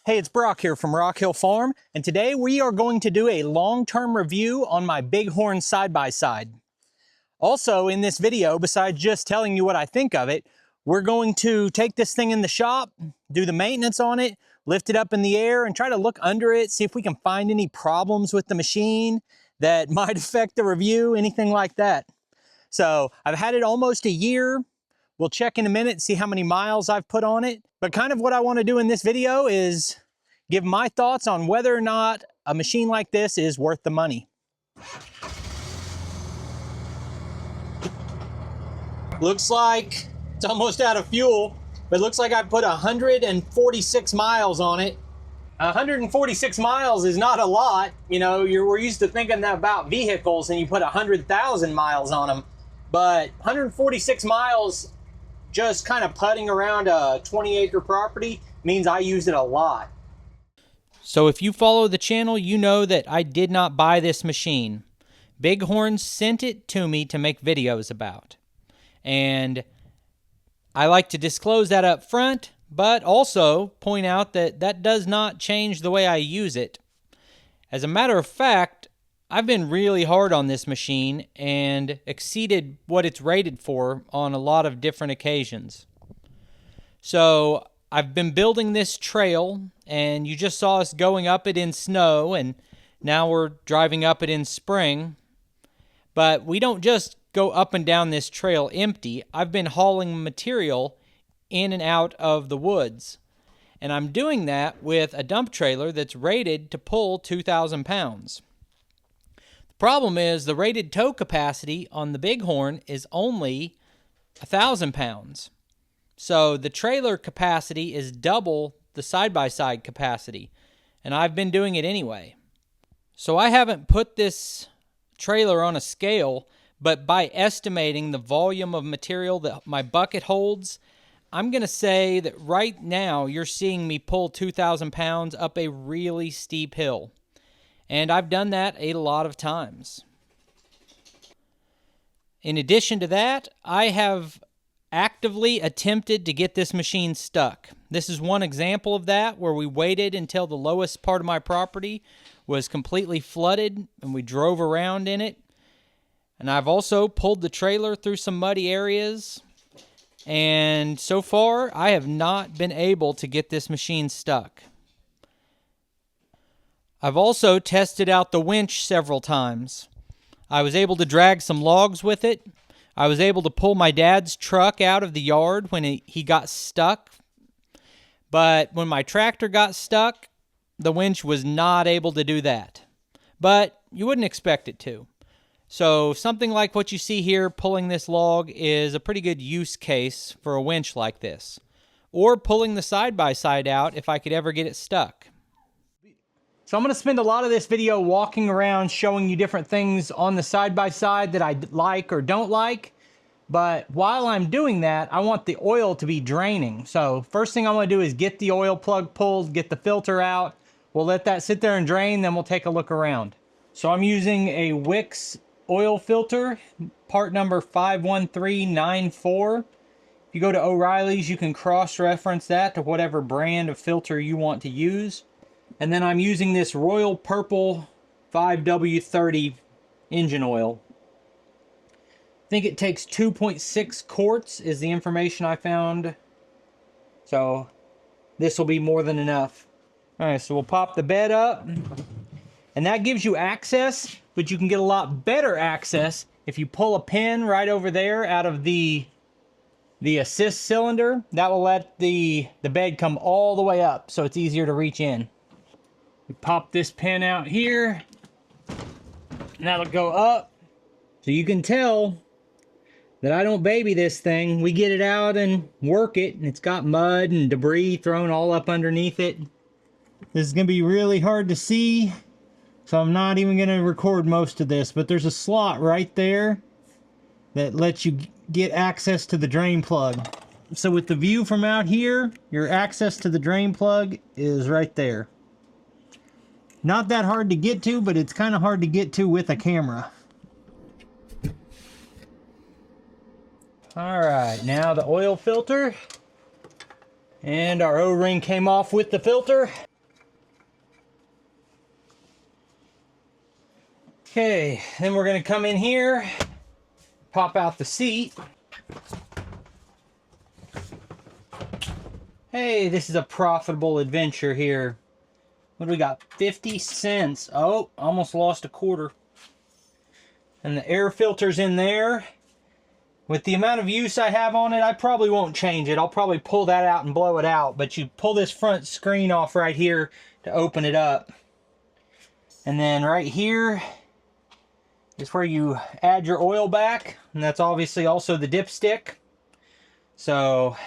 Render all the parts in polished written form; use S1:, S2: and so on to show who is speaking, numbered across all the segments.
S1: Hey, it's Brock here from Rock Hill Farm, and today we are going to do a long-term review on my Bighorn side-by-side. Also in this video, besides just telling you what I think of it, we're going to take this thing in the shop, do the maintenance on it, lift it up in the air, and try to look under it, see if we can find any problems with the machine that might affect the review, anything like that. So I've had it almost a year. We'll check in a minute, see how many miles I've put on it. But kind of what I want to do in this video is give my thoughts on whether or not a machine like this is worth the money. Looks like it's almost out of fuel, but it looks like I put 146 miles on it. 146 miles is not a lot. You know, we're used to thinking about vehicles and you put 100,000 miles on them. But 146 miles just kind of putting around a 20-acre property means I use it a lot.
S2: So if you follow the channel, you know that I did not buy this machine. Bighorn sent it to me to make videos about. And I like to disclose that up front, but also point out that that does not change the way I use it. As a matter of fact, I've been really hard on this machine and exceeded what it's rated for on a lot of different occasions. So I've been building this trail, and you just saw us going up it in snow, and now we're driving up it in spring. But we don't just go up and down this trail empty. I've been hauling material in and out of the woods. And I'm doing that with a dump trailer that's rated to pull 2,000 pounds. The problem is the rated tow capacity on the Bighorn is only 1,000 pounds. So the trailer capacity is double the side-by-side capacity, and I've been doing it anyway. So I haven't put this trailer on a scale, but by estimating the volume of material that my bucket holds, I'm going to say that right now you're seeing me pull 2,000 pounds up a really steep hill. And I've done that a lot of times. In addition to that, I have actively attempted to get this machine stuck. This is one example of that, where we waited until the lowest part of my property was completely flooded and we drove around in it. And I've also pulled the trailer through some muddy areas. And so far, I have not been able to get this machine stuck. I've also tested out the winch several times. I was able to drag some logs with it. I was able to pull my dad's truck out of the yard when he got stuck. But when my tractor got stuck, the winch was not able to do that. But you wouldn't expect it to. So something like what you see here pulling this log is a pretty good use case for a winch like this. Or pulling the side-by-side out if I could ever get it stuck.
S1: So I'm going to spend a lot of this video walking around showing you different things on the side-by-side that I like or don't like. But while I'm doing that, I want the oil to be draining. So first thing I'm going to do is get the oil plug pulled, get the filter out. We'll let that sit there and drain, then we'll take a look around. So I'm using a Wix oil filter, part number 51394. If you go to O'Reilly's, you can cross-reference that to whatever brand of filter you want to use. And then I'm using this Royal Purple 5W30 engine oil. I think it takes 2.6 quarts is the information I found. So this will be more than enough. All right, so we'll pop the bed up. And that gives you access, but you can get a lot better access if you pull a pin right over there out of the assist cylinder. That will let the bed come all the way up, so it's easier to reach in. We pop this pin out here, and that'll go up. So you can tell that I don't baby this thing. We get it out and work it, and it's got mud and debris thrown all up underneath it. This is going to be really hard to see, so I'm not even going to record most of this, but there's a slot right there that lets you get access to the drain plug. So with the view from out here, your access to the drain plug is right there. Not that hard to get to, but it's kind of hard to get to with a camera. Alright, now the oil filter. And our O-ring came off with the filter. Okay, then we're gonna come in here, pop out the seat. Hey, this is a profitable adventure here. What do we got? 50 cents. Oh, almost lost a quarter. And the air filter's in there. With the amount of use I have on it, I probably won't change it. I'll probably pull that out and blow it out. But you pull this front screen off right here to open it up. And then right here is where you add your oil back. And that's obviously also the dipstick. So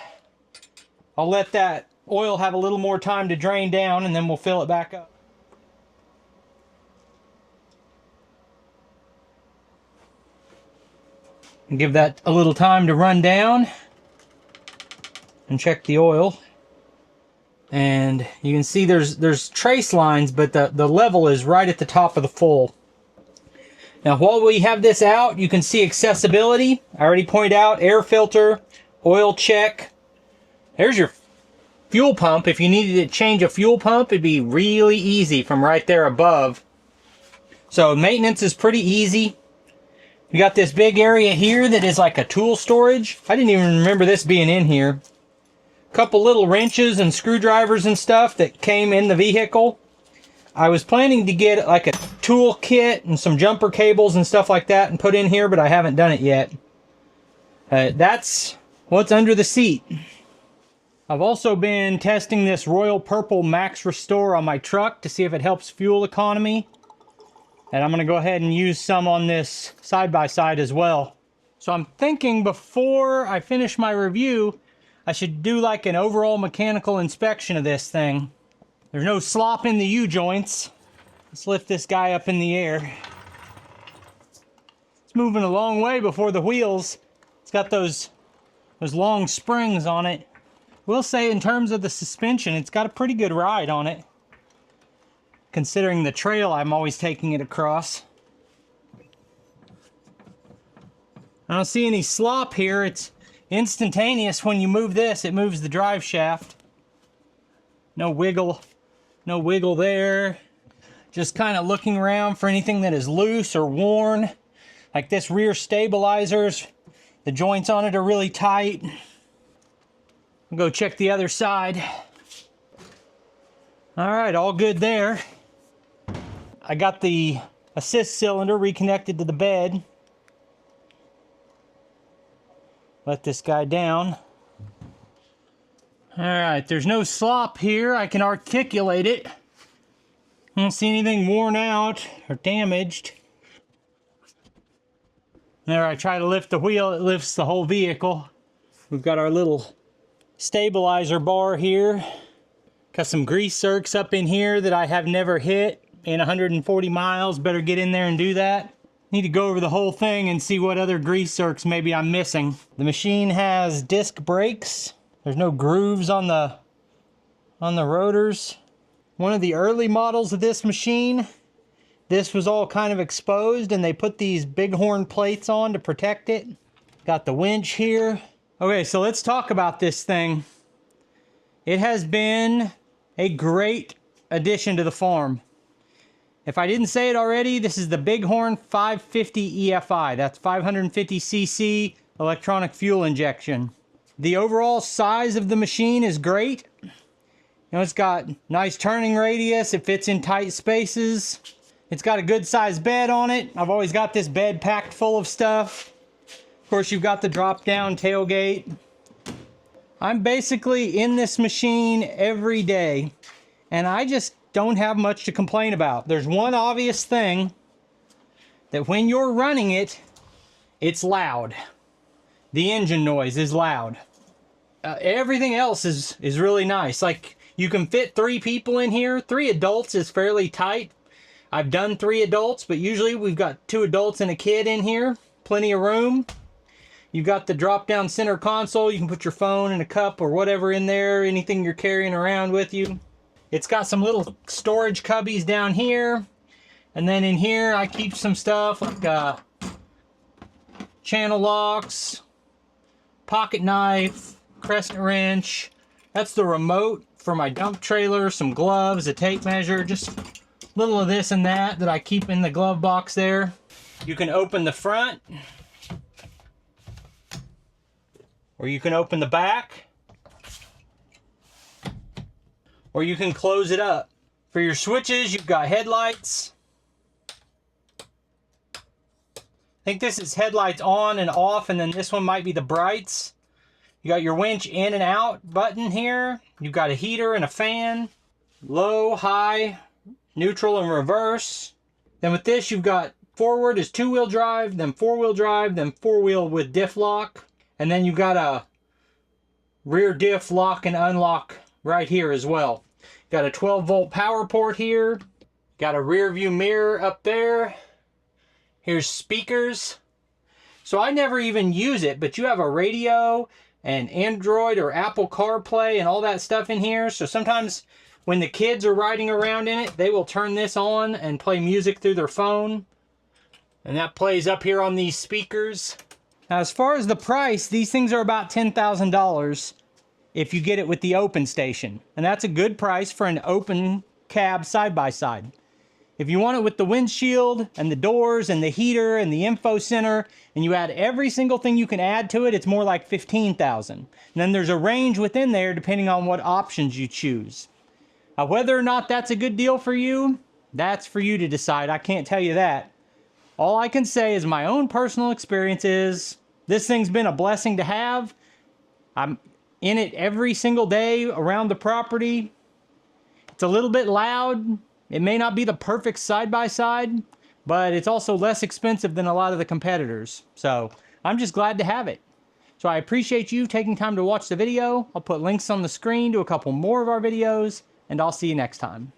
S1: I'll let that oil have a little more time to drain down, and then we'll fill it back up. And give that a little time to run down and check the oil. And you can see there's trace lines, but the level is right at the top of the full. Now while we have this out, you can see accessibility. I already pointed out air filter, oil check. There's your fuel pump. If you needed to change a fuel pump, it'd be really easy from right there above. So maintenance is pretty easy. We got this big area here that is like a tool storage. I didn't even remember this being in here. Couple little wrenches and screwdrivers and stuff that came in the vehicle. I was planning to get like a tool kit and some jumper cables and stuff like that and put in here, but I haven't done it yet. That's what's under the seat. I've also been testing this Royal Purple Max Restore on my truck to see if it helps fuel economy. And I'm going to go ahead and use some on this side-by-side as well. So I'm thinking before I finish my review, I should do like an overall mechanical inspection of this thing. There's no slop in the U-joints. Let's lift this guy up in the air. It's moving a long way before the wheels. It's got those long springs on it. We'll say in terms of the suspension, it's got a pretty good ride on it, considering the trail I'm always taking it across. I don't see any slop here. It's instantaneous. When you move this, it moves the drive shaft. No wiggle there. Just kind of looking around for anything that is loose or worn. Like this rear stabilizers, the joints on it are really tight. We'll go check the other side. All right, all good there. I got the assist cylinder reconnected to the bed. Let this guy down. All right, there's no slop here. I can articulate it. I don't see anything worn out or damaged. There, I try to lift the wheel, it lifts the whole vehicle. We've got our little stabilizer bar here. Got some grease zerks up in here that I have never hit in 140 miles. Better get in there and do that. Need to go over the whole thing and see what other grease zerks maybe I'm missing. The machine has disc brakes. There's no grooves on the rotors. One of the early models of this machine, this was all kind of exposed and they put these bighorn plates on to protect it. Got the winch here. Okay, so let's talk about this thing. It has been a great addition to the farm. If I didn't say it already, this is the Bighorn 550 EFI. That's 550cc electronic fuel injection. The overall size of the machine is great. You know, it's got nice turning radius. It fits in tight spaces. It's got a good sized bed on it. I've always got this bed packed full of stuff. Of course, you've got the drop down tailgate. I'm basically in this machine every day, and I just don't have much to complain about. There's one obvious thing, that when you're running it, it's loud. The engine noise is loud. Everything else is really nice. Like, you can fit 3 people in here. 3 adults is fairly tight. I've done 3 adults, but usually we've got 2 adults and a kid in here. Plenty of room. You've got the drop-down center console. You can put your phone and a cup or whatever in there, anything you're carrying around with you. It's got some little storage cubbies down here. And then in here, I keep some stuff like channel locks, pocket knife, crescent wrench. That's the remote for my dump trailer, some gloves, a tape measure, just little of this and that I keep in the glove box there. You can open the front, or you can open the back, or you can close it up. For your switches, you've got headlights. I think this is headlights on and off, and then this one might be the brights. You got your winch in and out button here. You've got a heater and a fan. Low, high, neutral, and reverse. Then with this, you've got forward is 2-wheel drive, then 4-wheel drive, then 4-wheel with diff lock. And then you've got a rear diff lock and unlock right here as well. Got a 12-volt power port here. Got a rear view mirror up there. Here's speakers. So I never even use it, but you have a radio and Android or Apple CarPlay and all that stuff in here. So sometimes when the kids are riding around in it, they will turn this on and play music through their phone. And that plays up here on these speakers. Now, as far as the price, these things are about $10,000 if you get it with the open station. And that's a good price for an open cab side-by-side. If you want it with the windshield and the doors and the heater and the info center, and you add every single thing you can add to it, it's more like $15,000. And then there's a range within there depending on what options you choose. Now, whether or not that's a good deal for you, that's for you to decide. I can't tell you that. All I can say is my own personal experience is this thing's been a blessing to have. I'm in it every single day around the property. It's a little bit loud. It may not be the perfect side-by-side, but it's also less expensive than a lot of the competitors. So I'm just glad to have it. So I appreciate you taking time to watch the video. I'll put links on the screen to a couple more of our videos, and I'll see you next time.